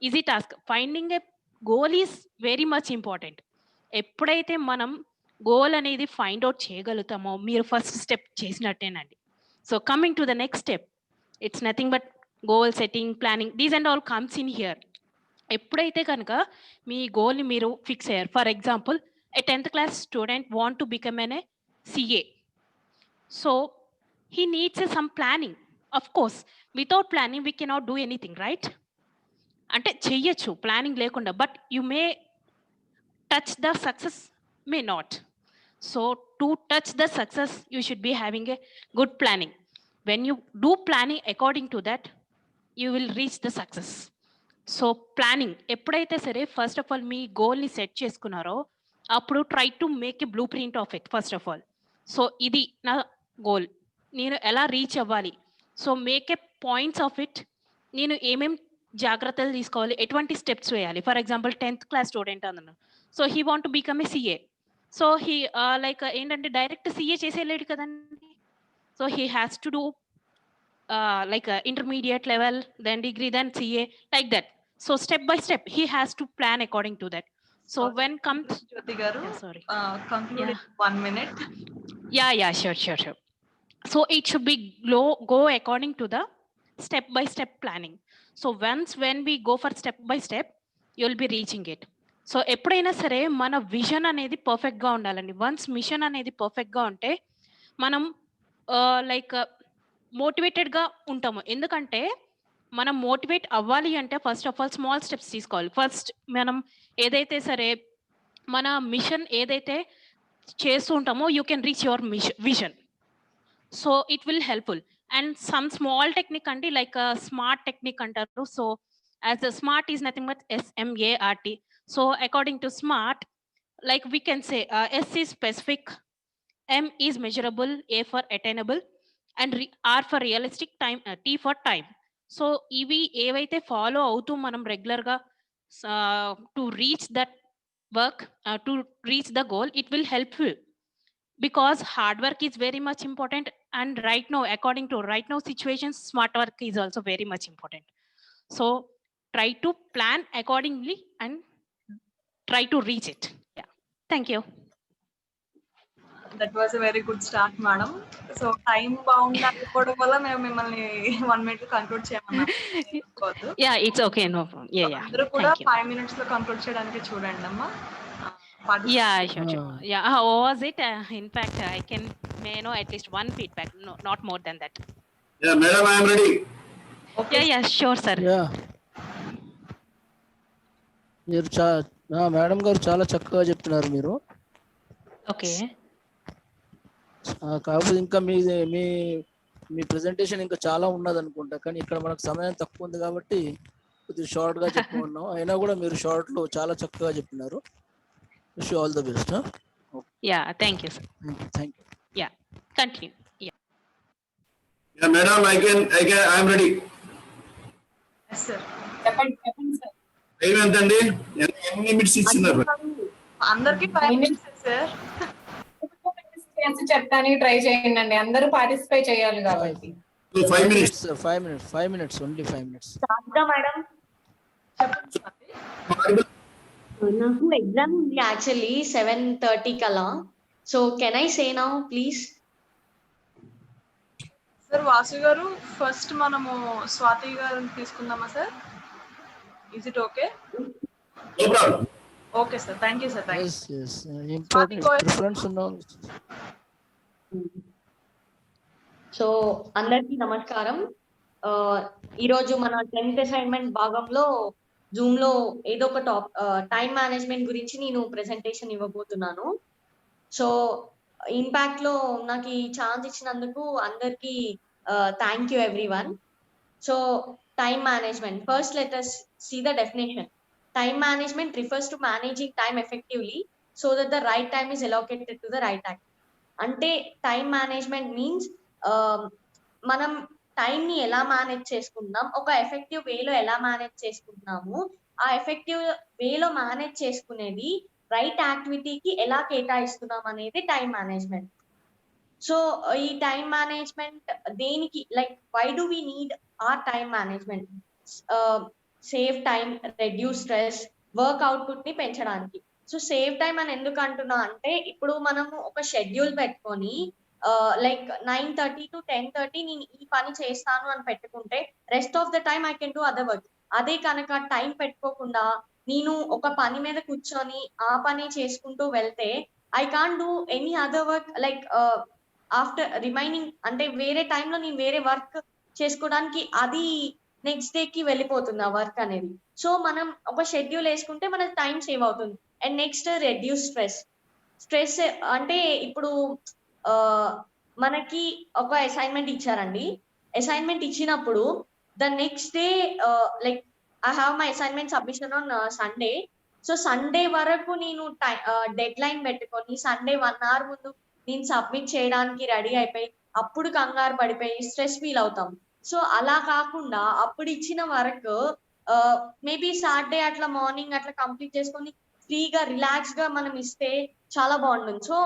Easy task. Finding a goal is very much important. ఎప్పుడైతే మనం goal అనేది find out చేయగలుగుతామో మీరు ఫస్ట్ స్టెప్ చేసినట్టేనండి. So coming to the next step, it's nothing but goal setting, planning, these and all comes in here. ఎప్పుడైతే కనుక మీ గోల్‌ని మీరు ఫిక్స్ అయ్యారు. For example a 10th class student want to become an CA. So he needs some planning. Of course, without planning we cannot do anything, right? అంటే చెయ్యొచ్చు planning లేకుండా, but you may touch the success, may not. So to touch the success you should be having a good planning. When you do planning according to that, you will reach the success. So planning ఎప్పుడైతే సరే first of all మీ గోల్ని set చేసుకున్నారో అప్పుడు try to make a blueprint of it first of all. So ఇది నా goal, నేను ఎలా రీచ్ అవ్వాలి, so make a points of it. నేను ఏమేం జాగ్రత్తలు తీసుకోవాలి, ఎటువంటి స్టెప్స్ వేయాలి. For example 10th class student అన్నాను, so he want to become a CA. So he like ఏంటంటే డైరెక్ట్ CA చేసేయలేడు కదండి. So he has to do like intermediate level, then degree, then CA, like that. So step by step he has to plan according to that. So when comes Jyoti garu, sorry, conclude in 1 minute. Yeah, sure. So it should be go according to the step by step planning. So once when we go for step by step, you will be reaching it. So ఎప్పుడైనా సరే మన vision అనేది పర్ఫెక్ట్గా ఉండాలండి. Once machine అనేది పర్ఫెక్ట్గా ఉంటే మనం లైక్ మోటివేటెడ్గా ఉంటాము. ఎందుకంటే మనం మోటివేట్ అవ్వాలి అంటే first of all small steps తీసుకోవాలి. ఫస్ట్ మనం ఏదైతే సరే మన మిషన్ ఏదైతే చేస్తూ ఉంటామో you can reach your vision. So it will helpful. And some small technique అండి, లైక్ స్మార్ట్ టెక్నిక్ అంటారు. So as the smart is nothing but SMART. So according to smart, like we can say S is specific, M is measurable, A for attainable, and R for realistic, time, T for time. So ఇవి ఏవైతే follow అవుతూ మనం రెగ్యులర్గా to reach that work, to reach the goal, it will helpful. Because hard work is very much important, and right now according to right now situations, smart work is also very much important. So try to plan accordingly and try to reach it. Yeah, thank you. That was a very good start, madam. So time bound అనుకోవడం వల్ల మేము మిమ్మల్ని 1 minute conclude చేయమన్నాం. Yeah, it's okay, no problem. Yeah, అందరూ కూడా 5 minutes లో conclude చేయడానికి చూడండి అమ్మా. Yeah, sure. Yeah, how was it? In fact, I can may know at least one feedback, no, not more than that. Yeah, madam, I am ready. Okay. Yeah, sure, sir. Yeah. మీరు madam గారు చాలా చక్కగా చెప్తున్నారు మీరు. Okay. కాకపోతే ఇంకా మీ presentation ఇంకా చాలా ఉన్నది అనుకుంటా, కానీ ఇక్కడ మనకు సమయం తక్కువ ఉంది కాబట్టి కొద్దిగా షార్ట్గా చెప్పుకున్నాం. అయినా కూడా మీరు షార్ట్లో చాలా చక్కగా చెప్పినారు. Wish you all the best. Yeah, thank you sir. Thank you. Yeah, continue. Yeah, madam, I am ready. Yes, sir. చెప్పండి సార్. టైం ఎంత అండి? ఎన్ని నిమిషాలు ఇచ్చినారు? అందరికి 5 minutes సార్. చెప్తాను, ట్రై చేయండి. అందరూ పార్టిసిపేట్ చేయాలి కాబట్టి. 5 minutes. 5 minutes, only 5 minutes. Madam, నాకు ఎగ్జామ్ ఉంది యాక్చువల్లీ 7:30 కలా. So can I say now please? Sir Vasu garu, first మనము స్వాతి గారిని తీసుకుందామా sir? Is it okay? No problem. Okay sir, thank you sir. Yes. Important preference ఉన్నాం. సో అందరికీ నమస్కారం. ఈరోజు మన 10th అసైన్మెంట్ భాగంలో జూమ్ లో ఏదో ఒక టైం మేనేజ్మెంట్ గురించి నేను ప్రెజెంటేషన్ ఇవ్వబోతున్నాను. సో ఇంపాక్ట్ లో నాకు ఈ ఛాన్స్ ఇచ్చినందుకు అందరికీ thank you everyone. So time management, first let us see the definition. Time management refers to managing time effectively so that the right time is allocated to the right act. అంటే time management means మనం time ని ఎలా manage చేసుకుంటున్నాం, ఒక effective వేలో ఎలా manage చేసుకుంటున్నాము, ఆ ఎఫెక్టివ్ వేలో మేనేజ్ చేసుకునేది రైట్ యాక్టివిటీకి ఎలా కేటాయిస్తున్నాం అనేది టైం మేనేజ్మెంట్. సో ఈ టైం మేనేజ్మెంట్ దేనికి, like why do we need our time management? Save time, reduce stress, work output ని పెంచడానికి. సో సేవ్ టైం అని ఎందుకు అంటున్నా అంటే, ఇప్పుడు మనము ఒక షెడ్యూల్ పెట్టుకొని లైక్ 9:30 to 10:30 నేను ఈ పని చేస్తాను అని పెట్టుకుంటే rest of the time I can do other work. అదే కనుక టైం పెట్టుకోకుండా నేను ఒక పని మీద కూర్చొని ఆ పని చేసుకుంటూ వెళ్తే I can't do any other work like after remaining, అంటే వేరే టైంలో నేను వేరే వర్క్ చేసుకోవడానికి అది నెక్స్ట్ డే కి వెళ్ళిపోతుంది ఆ వర్క్ అనేది. సో మనం ఒక షెడ్యూల్ వేసుకుంటే మన టైం సేవ్ అవుతుంది. అండ్ నెక్స్ట్ రెడ్యూస్ స్ట్రెస్ అంటే ఇప్పుడు మనకి ఒక అసైన్మెంట్ ఇచ్చారండి. అసైన్మెంట్ ఇచ్చినప్పుడు the next day like I have my assignment submission on Sunday. So Sunday వరకు నేను డెడ్ లైన్ పెట్టుకొని సండే 1 hour ముందు నేను సబ్మిట్ చేయడానికి రెడీ అయిపోయి అప్పుడు కంగారు పడిపోయి స్ట్రెస్ ఫీల్ అవుతాం. సో అలా కాకుండా అప్పుడు ఇచ్చిన వర్క్ మేబీ సాటర్డే అట్లా మార్నింగ్ అట్లా కంప్లీట్ చేసుకొని ఫ్రీగా రిలాక్స్ గా మనం ఇస్తే చాలా బాగుంటుంది. సో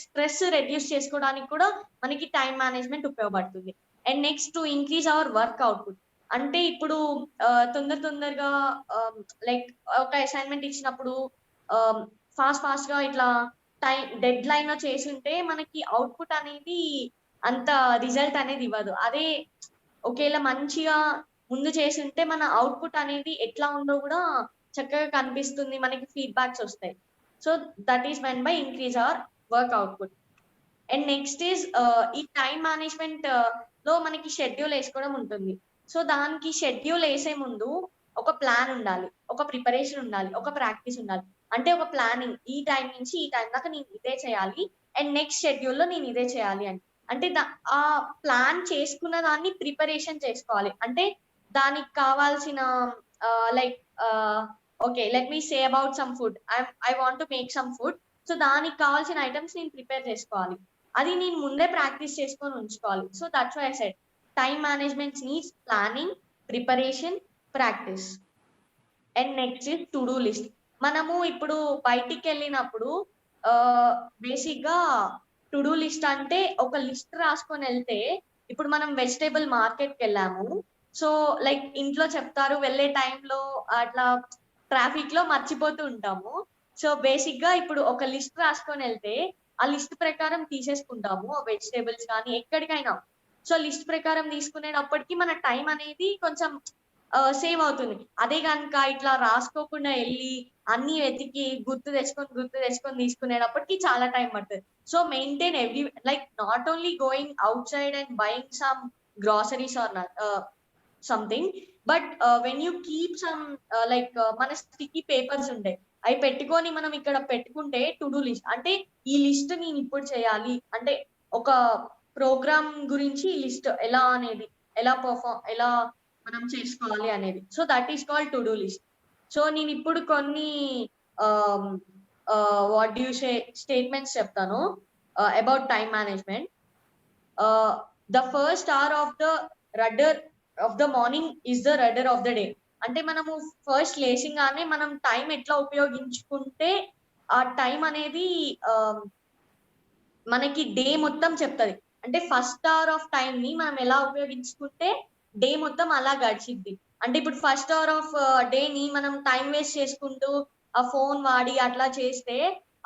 స్ట్రెస్ రెడ్యూస్ చేసుకోవడానికి కూడా మనకి టైం మేనేజ్మెంట్ ఉపయోగపడుతుంది. And next to increase hour work output, అంటే ఇప్పుడు తొందరగా లైక్ ఒక అసైన్మెంట్ ఇచ్చినప్పుడు ఫాస్ట్ గా ఇట్లా టైం డెడ్ లైన్ లో చేసి ఉంటే మనకి అవుట్పుట్ అనేది అంత రిజల్ట్ అనేది ఇవ్వదు. అదే ఒకేలా మంచిగా ముందు చేసి ఉంటే మన అవుట్పుట్ అనేది ఎట్లా ఉందో కూడా చక్కగా కనిపిస్తుంది, మనకి ఫీడ్బ్యాక్స్ వస్తాయి. So that is men by increase hour work output. And next is ఈ టైం మేనేజ్మెంట్ లో మనకి షెడ్యూల్ వేసుకోవడం ఉంటుంది. సో దానికి షెడ్యూల్ వేసే ముందు ఒక ప్లాన్ ఉండాలి, ఒక ప్రిపరేషన్ ఉండాలి, ఒక ప్రాక్టీస్ ఉండాలి. అంటే ఒక ప్లానింగ్, ఈ టైం నుంచి ఈ టైం దాకా నేను ఇదే చేయాలి అండ్ నెక్స్ట్ షెడ్యూల్ లో నేను ఇదే చేయాలి అని. అంటే ఆ ప్లాన్ చేసుకున్న దాన్ని ప్రిపరేషన్ చేసుకోవాలి. అంటే దానికి కావాల్సిన like okay let me say about some food, I want to make some food. So దానికి కావాల్సిన ఐటమ్స్ నేను ప్రిపేర్ చేసుకోవాలి, అది నేను ముందే ప్రాక్టీస్ చేసుకొని ఉంచుకోవాలి. So that's why I said time management needs planning, preparation, practice. And next is to do list. మనము ఇప్పుడు బయటికి వెళ్ళినప్పుడు బేసిక్ గా టు డూ లిస్ట్ అంటే ఒక లిస్ట్ రాసుకొని వెళ్తే, ఇప్పుడు మనం వెజిటేబుల్ మార్కెట్కి వెళ్ళాము, సో లైక్ ఇంట్లో చెప్తారు వెళ్ళే టైంలో అట్లా ట్రాఫిక్ లో మర్చిపోతూ ఉంటాము. సో బేసిక్ గా ఇప్పుడు ఒక లిస్ట్ రాసుకొని వెళ్తే ఆ లిస్ట్ ప్రకారం తీసేసుకుంటాము వెజిటేబుల్స్ కానీ ఎక్కడికైనా. సో లిస్ట్ ప్రకారం తీసుకునేటప్పటికి మన టైం అనేది కొంచెం సేవ్ అవుతుంది. అదే కనుక ఇట్లా రాసుకోకుండా వెళ్ళి అన్ని వెతికి గుర్తు తెచ్చుకొని తీసుకునేటప్పటికి చాలా టైం పడుతుంది. So maintain every like not only going out side and buying some groceries or something, but when you keep some like మన స్టిక్కీ పేపర్స్ ఉంటాయి, అవి పెట్టుకొని మనం ఇక్కడ పెట్టుకుంటే టు డూ లిస్ట్, అంటే ఈ లిస్ట్ నేను ఇప్పుడు చేయాలి, అంటే ఒక ప్రోగ్రామ్ గురించి ఈ లిస్ట్ ఎలా మనం చేసుకోవాలి అనేది. So that is called to do list. So నేను ఇప్పుడు కొన్ని వాట్ డూ సే స్టేట్మెంట్స్ చెప్తాను about time management. The first hour of the rudder of the morning is the rudder of the day. అంటే మనము ఫస్ట్ లేచింగానే మనం time ఎట్లా ఉపయోగించుకుంటే ఆ టైం అనేది మనకి డే మొత్తం చెప్తుంది. అంటే ఫస్ట్ అవర్ ఆఫ్ టైం ని మనం ఎలా ఉపయోగించుకుంటే డే మొత్తం అలా గడిచిద్ది. అంటే ఇప్పుడు ఫస్ట్ అవర్ ఆఫ్ డే ని మనం టైం వేస్ట్ చేసుకుంటూ ఆ ఫోన్ వాడి అట్లా చేస్తే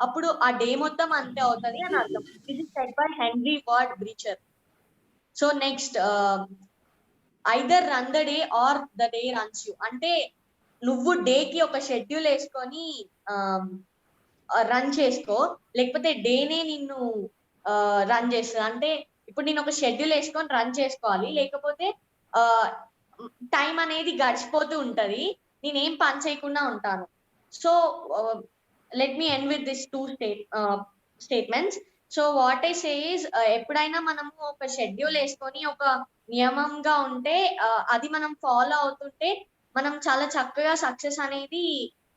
అప్పుడు ఆ డే మొత్తం అంతే అవుతుంది అని అర్థం. This is said by Henry Ward Beecher. So next either run the day or the day runs you. అంటే నువ్వు డేకి ఒక షెడ్యూల్ వేసుకొని రన్ చేసుకో, లేకపోతే డేనే నిన్ను రన్ చేస్తుంది. అంటే ఇప్పుడు నేను ఒక షెడ్యూల్ వేసుకొని రన్ చేసుకోవాలి, లేకపోతే టైం అనేది గడిచిపోతూ ఉంటది, నేనేం పని చేయకుండా ఉంటాను. So let me end with this two statements. So what I say is, ఎప్పుడైనా మనము ఒక షెడ్యూల్ వేసుకొని ఒక నియమంగా ఉంటే అది మనం ఫాలో అవుతుంటే మనం చాలా చక్కగా సక్సెస్ అనేది,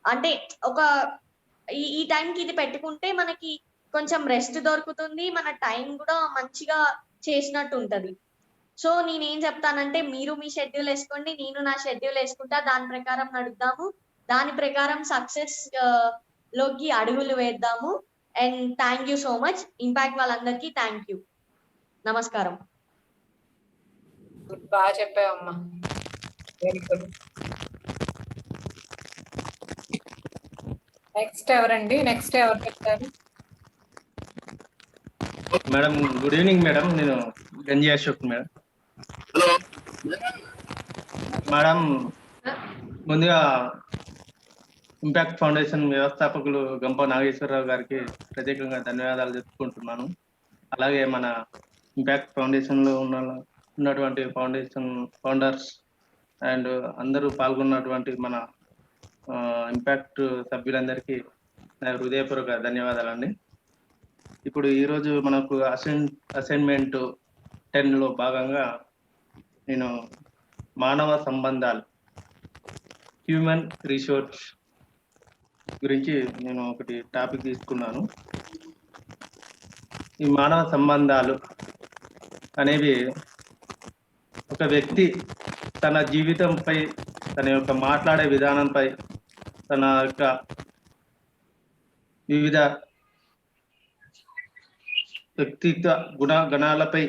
అంటే ఒక ఈ టైంకి ఇది పెట్టుకుంటే మనకి కొంచెం రెస్ట్ దొరుకుతుంది, మన టైం కూడా మంచిగా చేసినట్టు ఉంటది. సో నేనేం చెప్తానంటే మీరు మీ షెడ్యూల్ వేసుకోండి, నేను నా షెడ్యూల్ వేసుకుంటా, దాని ప్రకారం నడుద్దాము, దాని ప్రకారం సక్సెస్ లోకి అడుగులు వేద్దాము. And thank you so much. Impact వాళ్ళందరికీ థ్యాంక్ యూ. నమస్కారం. బాగా చెప్పావమ్మా. Very good. నెక్స్ట్ ఎవరండి? నెక్స్ట్ ఎవరు చెప్తారు? Madam good evening madam. నేను Ganji Ashok madam. Hello madam ముందుగా ఇంపాక్ట్ ఫౌండేషన్ వ్యవస్థాపకులు గంప నాగేశ్వరరావు గారికి ప్రత్యేకంగా ధన్యవాదాలు చెప్పుకుంటున్నాను. అలాగే మన ఇంపాక్ట్ ఫౌండేషన్లో ఉన్నటువంటి ఫౌండర్స్ అండ్ అందరూ పాల్గొన్నటువంటి మన ఇంపాక్ట్ సభ్యులందరికీ నా హృదయపూర్వక ధన్యవాదాలండి. ఇప్పుడు ఈరోజు మనకు అసైన్మెంట్ 10లో భాగంగా నేను మానవ సంబంధాలు హ్యూమన్ రిసోర్స్ గురించి నేను ఒకటి టాపిక్ తీసుకున్నాను. ఈ మానవ సంబంధాలు అనేవి ఒక వ్యక్తి తన జీవితంపై, తన యొక్క మాట్లాడే విధానంపై, తన యొక్క వివిధ వ్యక్తిత్వ గుణగణాలపై,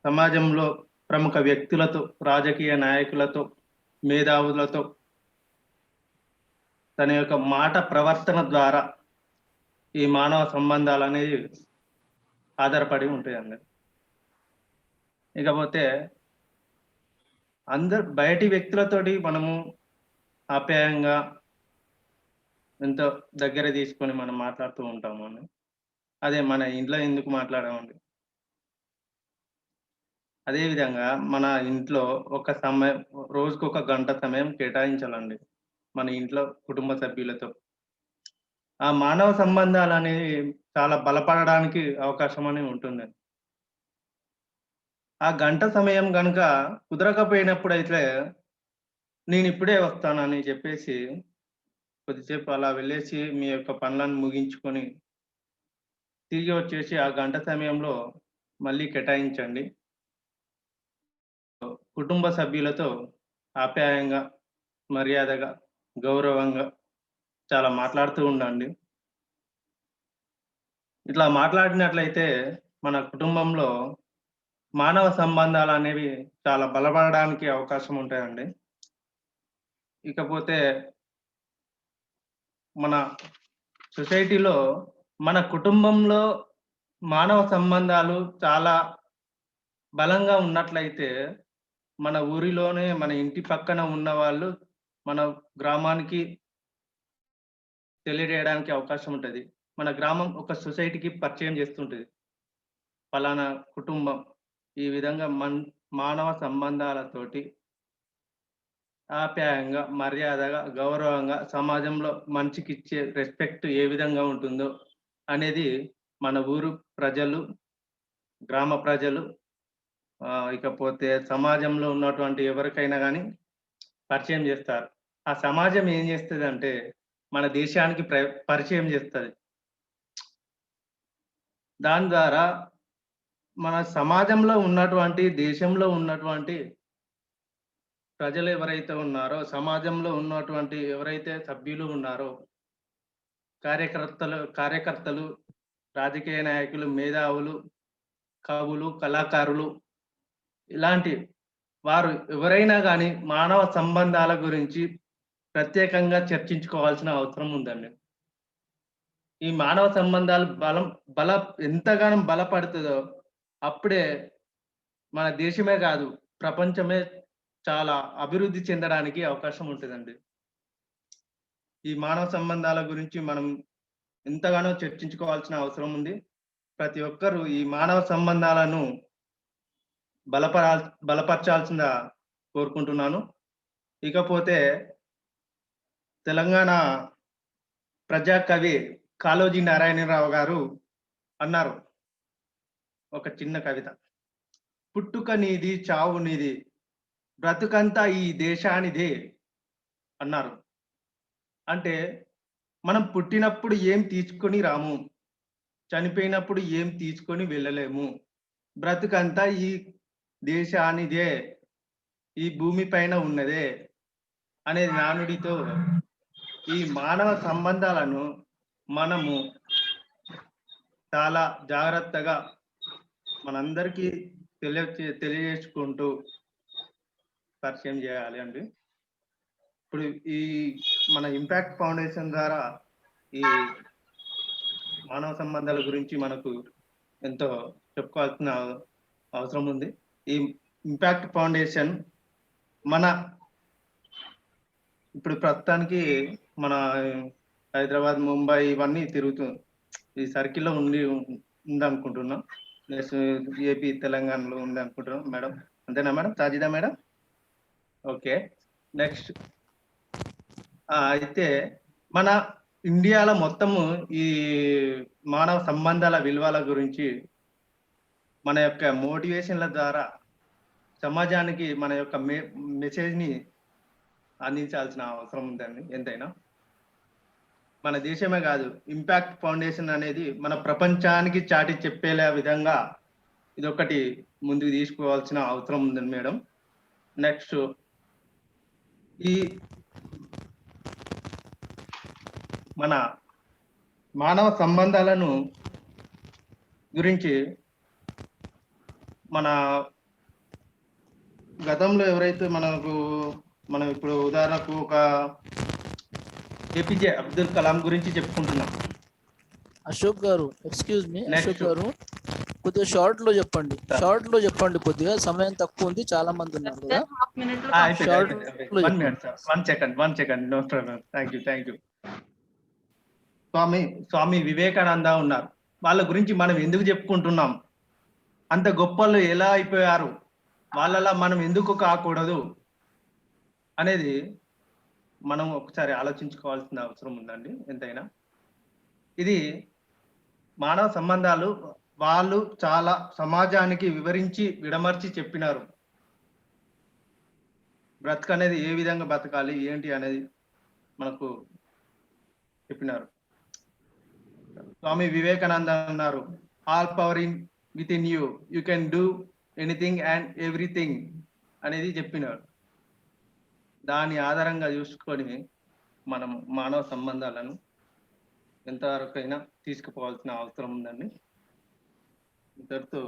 సమాజంలో ప్రముఖ వ్యక్తులతో, రాజకీయ నాయకులతో, మేధావులతో తన యొక్క మాట ప్రవర్తన ద్వారా ఈ మానవ సంబంధాలు అనేవి ఆధారపడి ఉంటాయండి. ఇకపోతే బయటి వ్యక్తులతోటి మనము ఆప్యాయంగా ఎంతో దగ్గర తీసుకొని మనం మాట్లాడుతూ ఉంటాము అండి. అదే మన ఇంట్లో ఎందుకు మాట్లాడమండి? అదేవిధంగా మన ఇంట్లో రోజుకు 1 గంట సమయం కేటాయించాలండి మన ఇంట్లో కుటుంబ సభ్యులతో. ఆ మానవ సంబంధాలు అనేవి చాలా బలపడడానికి అవకాశం అనేది ఉంటుంది. ఆ గంట సమయం కనుక కుదరకపోయినప్పుడు అయితే నేను ఇప్పుడే వస్తానని చెప్పేసి కొద్దిసేపు అలా వెళ్ళేసి మీ యొక్క పనులను ముగించుకొని తిరిగి వచ్చేసి ఆ గంట సమయంలో మళ్ళీ కేటాయించండి. కుటుంబ సభ్యులతో ఆప్యాయంగా, మర్యాదగా, గౌరవంగా చాలా మాట్లాడుతూ ఉండండి. ఇట్లా మాట్లాడినట్లయితే మన కుటుంబంలో మానవ సంబంధాలు అనేవి చాలా బలపడడానికి అవకాశం ఉంటాయండి. ఇకపోతే మన సొసైటీలో, మన కుటుంబంలో మానవ సంబంధాలు చాలా బలంగా ఉన్నట్లయితే మన ఊరిలోనే, మన ఇంటి పక్కన ఉన్న వాళ్ళు మన గ్రామానికి తెలియజేయడానికి అవకాశం ఉంటుంది. మన గ్రామం ఒక సొసైటీకి పరిచయం చేస్తుంటుంది. ఫలానా కుటుంబం ఈ విధంగా మానవ సంబంధాలతోటి ఆప్యాయంగా, మర్యాదగా, గౌరవంగా సమాజంలో మనిషికి ఇచ్చే రెస్పెక్ట్ ఏ విధంగా ఉంటుందో అనేది మన ఊరు ప్రజలు, గ్రామ ప్రజలు, ఇకపోతే సమాజంలో ఉన్నటువంటి ఎవరికైనా కానీ పరిచయం చేస్తారు. ఆ సమాజం ఏం చేస్తుంది అంటే మన దేశానికి పరిచయం చేస్తుంది. దాని ద్వారా మన సమాజంలో ఉన్నటువంటి, దేశంలో ఉన్నటువంటి ప్రజలు ఎవరైతే ఉన్నారో, సమాజంలో ఉన్నటువంటి ఎవరైతే సభ్యులు ఉన్నారో, కార్యకర్తలు, రాజకీయ నాయకులు, మేధావులు, కవులు, కళాకారులు, ఇలాంటి వారు ఎవరైనా కానీ మానవ సంబంధాల గురించి ప్రత్యేకంగా చర్చించుకోవాల్సిన అవసరం ఉందండి. ఈ మానవ సంబంధాలు ఎంతగానో బలపడుతుందో అప్పుడే మన దేశమే కాదు, ప్రపంచమే చాలా అభివృద్ధి చెందడానికి అవకాశం ఉంటుందండి. ఈ మానవ సంబంధాల గురించి మనం ఎంతగానో చర్చించుకోవాల్సిన అవసరం ఉంది. ప్రతి ఒక్కరూ ఈ మానవ సంబంధాలను బలపరచాల్సిందిగా కోరుకుంటున్నాను. ఇకపోతే తెలంగాణ ప్రజాకవి కాళోజీ నారాయణరావు గారు అన్నారు ఒక చిన్న కవిత, పుట్టుక నీది, చావు నీది, బ్రతుకంతా ఈ దేశానిదే అన్నారు. అంటే మనం పుట్టినప్పుడు ఏం తీసుకొని రాము, చనిపోయినప్పుడు ఏం తీసుకొని వెళ్ళలేము, బ్రతుకంతా ఈ దేశానిదే, ఈ భూమి పైన ఉన్నదే అనే నానుడితో ఈ మానవ సంబంధాలను మనము చాలా జాగ్రత్తగా మనందరికీ తెలియజేసుకుంటూ పరిచయం చేయాలి అండి. ఇప్పుడు ఈ మన ఇంపాక్ట్ ఫౌండేషన్ ద్వారా ఈ మానవ సంబంధాల గురించి మనకు ఎంతో చెప్పుకోవాల్సిన అవసరం ఉంది. ఈ ఇంపాక్ట్ ఫౌండేషన్ మన ఇప్పుడు ప్రస్తుతానికి మన హైదరాబాద్, ముంబై ఇవన్నీ తిరుగుతుంది, ఈ సర్కిల్లో ఉందనుకుంటున్నాం. ప్లస్ ఏపీ, తెలంగాణలో ఉంది అనుకుంటున్నాం మేడం. అంతేనా madam? Sajida madam. Okay, next అయితే మన ఇండియాలో మొత్తము ఈ మానవ సంబంధాల విలువల గురించి మన యొక్క మోటివేషన్ల ద్వారా సమాజానికి మన యొక్క మెసేజ్ని అందించాల్సిన అవసరం ఉందండి. ఎంతైనా మన దేశమే కాదు, ఇంపాక్ట్ ఫౌండేషన్ అనేది మన ప్రపంచానికి చాటి చెప్పేలా విధంగా ఇదొకటి ముందుకు తీసుకోవాల్సిన అవసరం ఉందండి మేడం. నెక్స్ట్ ఈ మన మానవ సంబంధాలను గురించి మన గతంలో ఎవరైతే మనం ఇప్పుడు ఉదాహరణకు ఒక ఏపీజే అబ్దుల్ కలాం గురించి చెప్పుకుంటున్నాం. అశోక్ గారు, ఎక్స్క్యూజ్ మీ, అశోక్ గారు కొద్దిగా షార్ట్ లో చెప్పండి. కొద్దిగా సమయం తక్కువ ఉంది, చాలా మంది ఉన్నారు కదా. One second no problem. Thank you. Swami Vivekananda ఉన్నారు. వాళ్ళ గురించి మనం ఎందుకు చెప్పుకుంటున్నాం? అంత గొప్పలు ఎలా అయిపోయారు, వాళ్ళలా మనం ఎందుకు కాకూడదు అనేది మనం ఒకసారి ఆలోచించుకోవాల్సిన అవసరం ఉందండి. ఎంతైనా ఇది మానవ సంబంధాలు వాళ్ళు చాలా సమాజానికి వివరించి విడమర్చి చెప్పినారు. బ్రతకనేది ఏ విధంగా బ్రతకాలి ఏంటి అనేది మనకు చెప్పినారు. స్వామి వివేకానంద అన్నారు, all power with in you can do anything and everything అనేది చెప్పినారు. దాని ఆధారంగా చూసుకొని మనం మానవ సంబంధాలను ఎంతవరకైనా తీసుకుపోవాల్సిన అవసరం ఉందండి. ఇంతటితో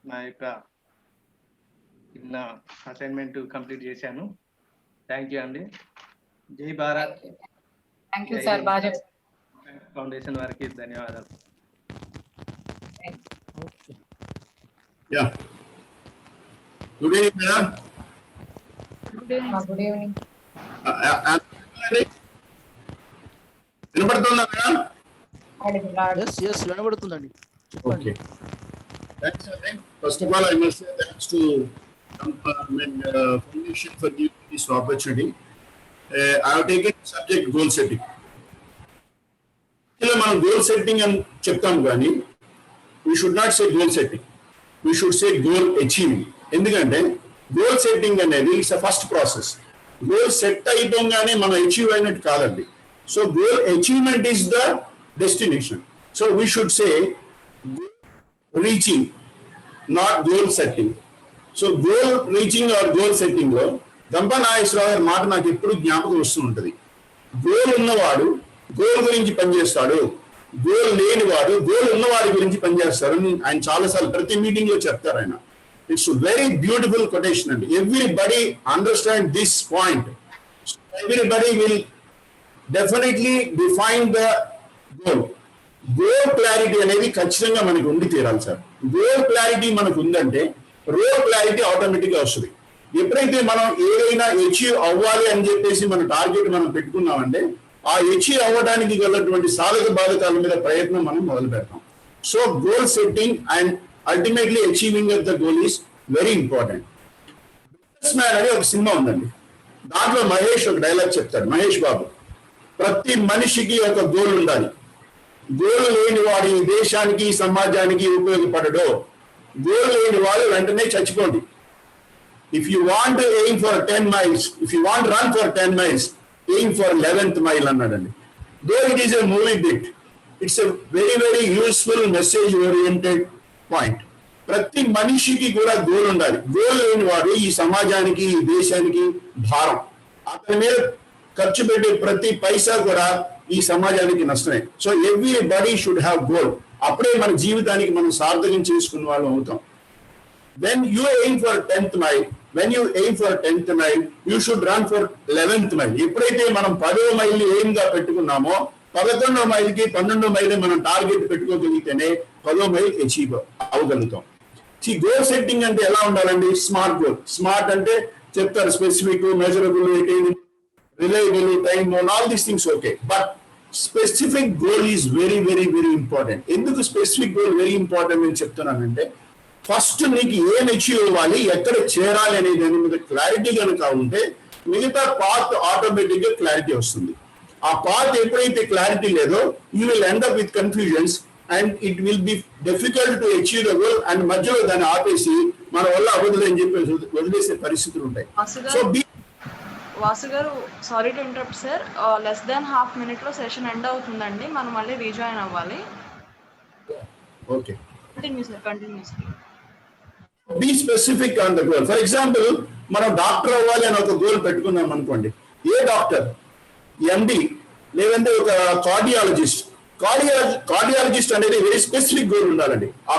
నా యొక్క చిన్న అసైన్మెంట్ కంప్లీట్ చేశాను. థ్యాంక్ యూ అండి. Jai Bharat. Thank you sir. బాగా ఫౌండేషన్ వారికి ధన్యవాదాలు. Yeah. Good evening, madam. Good evening. వినపడుతుందా మేడం? yes వినబడుతుందండి, చెప్పండి. Okay. Thanks, first of all, I must say thanks to Foundation for giving this opportunity. I have taken the subject goal setting. ఇలా మనం goal setting అని చెప్తాం కానీ we should not say goal setting. We should say goal achieving. ఎందుకంటే goal setting అనేది it's a first process. Goal set అయిపోగానే మనం achieve అయినట్టు కాదండి. So goal achievement is the destination. So we should say reaching, not goal setting. So goal reaching or goal setting లో గంపా నాగేశ్వరరావు గారి మాట నాకు ఎప్పుడు జ్ఞాపకం వస్తూ ఉంటుంది. గోల్ ఉన్నవాడు గోల్ గురించి పనిచేస్తాడు, గోల్ లేనివాడు గోల్ ఉన్నవాడి గురించి పనిచేస్తాడు అని ఆయన చాలాసార్లు ప్రతి మీటింగ్ లో చెప్తారు ఆయన. It's a very beautiful quotation and everybody understand this point. So everybody will definitely define the goal. Goal clarity అనేది ఖచ్చితంగా మనకు ఉండి తీరాలి సార్. గోల్ క్లారిటీ మనకు ఉందంటే రోల్ క్లారిటీ ఆటోమేటిక్గా వస్తుంది. ఎప్పుడైతే మనం ఏదైనా అచీవ్ అవ్వాలి అని చెప్పేసి మన టార్గెట్ మనం పెట్టుకున్నామంటే ఆ అచీవ్ అవ్వడానికి గలటువంటి సాధక బాధకాల మీద ప్రయత్నం మనం మొదలు పెడతాం. So goal setting and ultimately achieving of the goal is very important. Business man అని ఒక సినిమా ఉందండి, దాంట్లో మహేష్ ఒక డైలాగ్ చెప్తాడు. మహేష్ బాబు, ప్రతి మనిషికి ఒక గోల్ ఉండాలి, గోల్ లేని వాడు ఈ దేశానికి సమాజానికి ఉపయోగపడడు, గోల్ లేని వాడు వెంటనే చచ్చిపోండి. If you want aim for 10 miles, if you want run for 10 miles, aim for 11th mile అన్నాడండి. Though it is a movie bit, it's a very very useful message oriented point. ప్రతి మనిషికి కూడా goal ఉండాలి. Goal లేని వాడు ఈ సమాజానికి ఈ దేశానికి భారం. అతని మీద ఖర్చు పెట్టే ప్రతి పైసా కూడా ఈ సమాజానికి నష్టమే. So everybody should have goal. అప్పుడే మన జీవితానికి మనం సార్థకం చేసుకున్న వాళ్ళు అవుతాం. When you aim for 10th mile, when you aim for 10th mile, you should run for 11th mile. ఎప్పుడైతే మనం 10వ మైల్ ఎయిమ్ గా పెట్టుకున్నామో 11వ మైల్ కి 12వ మైల్ మనం టార్గెట్ పెట్టుకోగలిగితేనే 10వ మైల్ అచీవ్ అవ్వగలుగుతాం. గోల్ సెట్టింగ్ అంటే ఎలా ఉండాలండి? Smart goal. స్మార్ట్ అంటే చెప్తారు specific, measurable, reliable, time, all these things okay. But specific goal is very very very important. ఎందుకు స్పెసిఫిక్ గోల్ వెరీ ఇంపార్టెంట్ నేను చెప్తున్నానంటే, ఫస్ట్ నీకు ఏం అచీవ్ అవ్వాలి, ఎక్కడ చేరాలి అనే దాని మీద క్లారిటీ కనుక ఉంటే మిగతా పాత్ ఆటోమేటిక్ గా క్లారిటీ వస్తుంది. ఆ పాత్ ఎప్పుడైతే క్లారిటీ లేదో you will end up with confusions and it will be difficult to achieve the goal. And మధ్యలో దాన్ని ఆపేసి మన వల్ల అవ్వదు అని చెప్పేసి వదిలేసే పరిస్థితులు ఉంటాయి. సో వాసు గారు, sorry to interrupt sir, less than half minute లో సెషన్ ఎండ్ అవుతుందండి, మనం మళ్ళీ రీజాయిన్ అవ్వాలి. Okay, continue sir. Be specific on the goal. For example, మనం డాక్టర్ అవ్వాలి అని ఒక గోల్ పెట్టుకున్నాం అనుకోండి. ఏ డాక్టర్? ఎండి, లేదంటే ఒక కార్డియాలజిస్ట్. కార్డియాలజిస్ట్ అనేది వెరీ స్పెసిఫిక్ గోల్ ఉండాలండి. ఆ